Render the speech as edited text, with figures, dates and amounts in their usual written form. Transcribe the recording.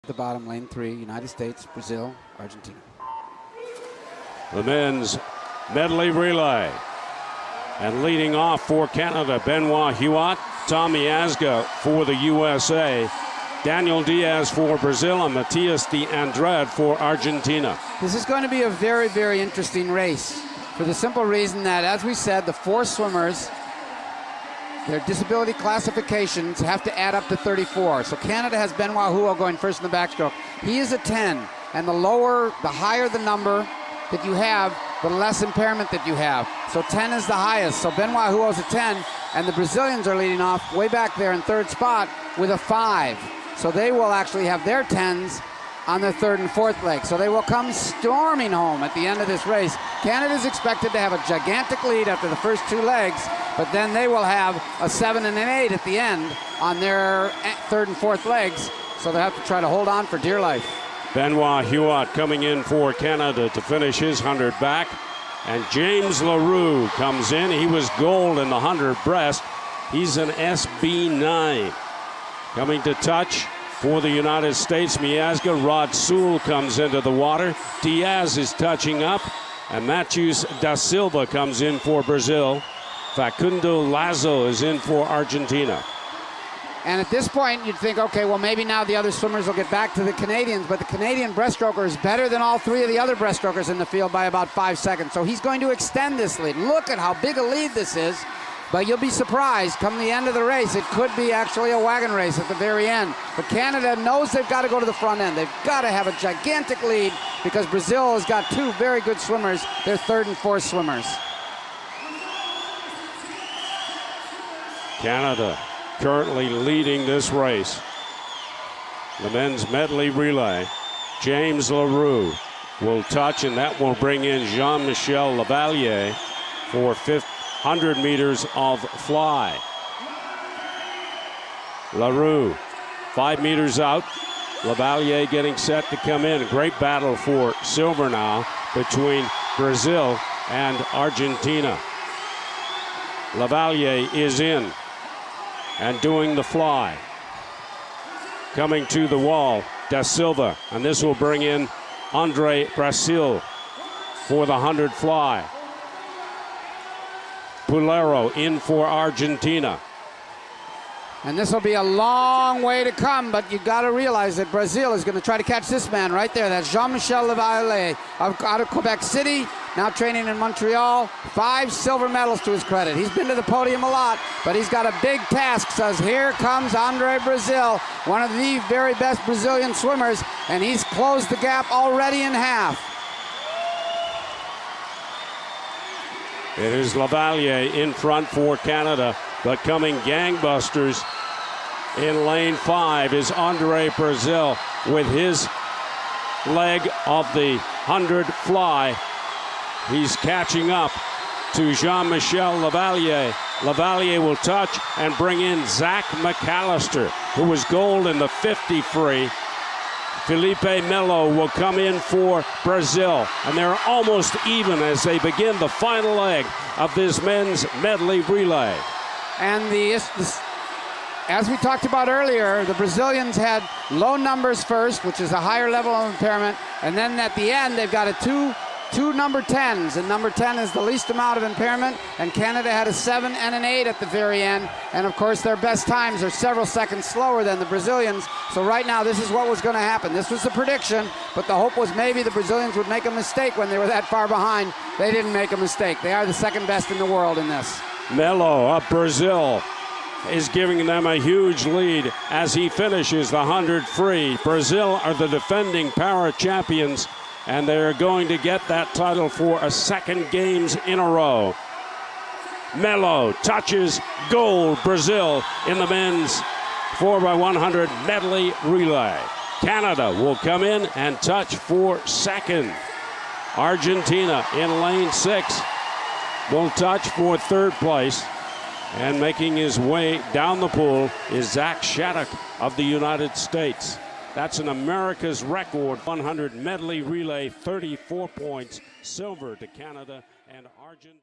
the bottom, lane 3, United States, Brazil, Argentina. The men's medley relay. And leading off for Canada, Benoit Huot, Tommy Asga for the USA, Daniel Diaz for Brazil, and Matias de Andrade for Argentina. This is going to be a very, very interesting race for the simple reason that, as we said, the 4 swimmers, their disability classifications have to add up to 34. So Canada has Benoit Huot going first in the backstroke. He is a 10, and the higher the number that you have, the less impairment that you have. So 10 is the highest. So Benoit Huot's a 10, and the Brazilians are leading off way back there in 3rd spot with a 5. So they will actually have their 10s on their 3rd and 4th leg. So they will come storming home at the end of this race. Canada's expected to have a gigantic lead after the first 2 legs, but then they will have a 7 and an 8 at the end on their 3rd and 4th legs. So they'll have to try to hold on for dear life. Benoit Huot coming in for Canada to finish his 100 back. And James Leroux comes in. He was gold in the 100 breast. He's an SB9. Coming to touch for the United States, Miasga. Rod Sewell comes into the water. Diaz is touching up. And Matheus da Silva comes in for Brazil. Facundo Lazo is in for Argentina. And at this point, you'd think, okay, well, maybe now the other swimmers will get back to the Canadians, but the Canadian breaststroker is better than all 3 of the other breaststrokers in the field by about 5 seconds. So he's going to extend this lead. Look at how big a lead this is, but you'll be surprised. Come the end of the race, it could be actually a wagon race at the very end. But Canada knows they've got to go to the front end. They've got to have a gigantic lead because Brazil has got 2 very good swimmers. They're 3rd and 4th swimmers. Canada currently leading this race. The men's medley relay. James Leroux will touch, and that will bring in Jean-Michel Lavalier for 100 meters of fly. Leroux, 5 meters out. Lavalier getting set to come in. Great battle for silver now between Brazil and Argentina. Lavalier is in and doing the fly. Coming to the wall, da Silva, and this will bring in Andre Brasil for the 100 fly. Pulero in for Argentina. And this will be a long way to come, but you've got to realize that Brazil is going to try to catch this man right there. That's Jean-Michel Lavalier out of Quebec City, now training in Montreal. 5 silver medals to his credit. He's been to the podium a lot, but he's got a big task. Says, here comes Andre Brasil, one of the very best Brazilian swimmers, and he's closed the gap already in half. It is Lavalier in front for Canada, but coming gangbusters in lane 5 is Andre Brasil with his leg of the 100 fly. He's catching up to Jean-Michel Lavalier. Lavalier will touch and bring in Zach McAllister, who was gold in the 50 free. Felipe Melo will come in for Brazil, and they're almost even as they begin the final leg of this men's medley relay. And as we talked about earlier, the Brazilians had low numbers first, which is a higher level of impairment, and then at the end they've got two number 10s, and number 10 is the least amount of impairment, and Canada had a 7 and an 8 at the very end, and of course their best times are several seconds slower than the Brazilians. So right now this is what was going to happen. This was the prediction, but the hope was maybe the Brazilians would make a mistake when they were that far behind. They didn't make a mistake. They are the 2nd best in the world in this. Melo of Brazil is giving them a huge lead as he finishes the 100 free. Brazil are the defending para champions, and they're going to get that title for a 2nd games in a row. Melo touches gold. Brazil in the men's 4x100 medley relay. Canada will come in and touch for 2nd. Argentina in lane 6 will touch for 3rd place. And making his way down the pool is Zach Shattuck of the United States. That's an America's record 100 medley relay, 34 points, silver to Canada and Argentina.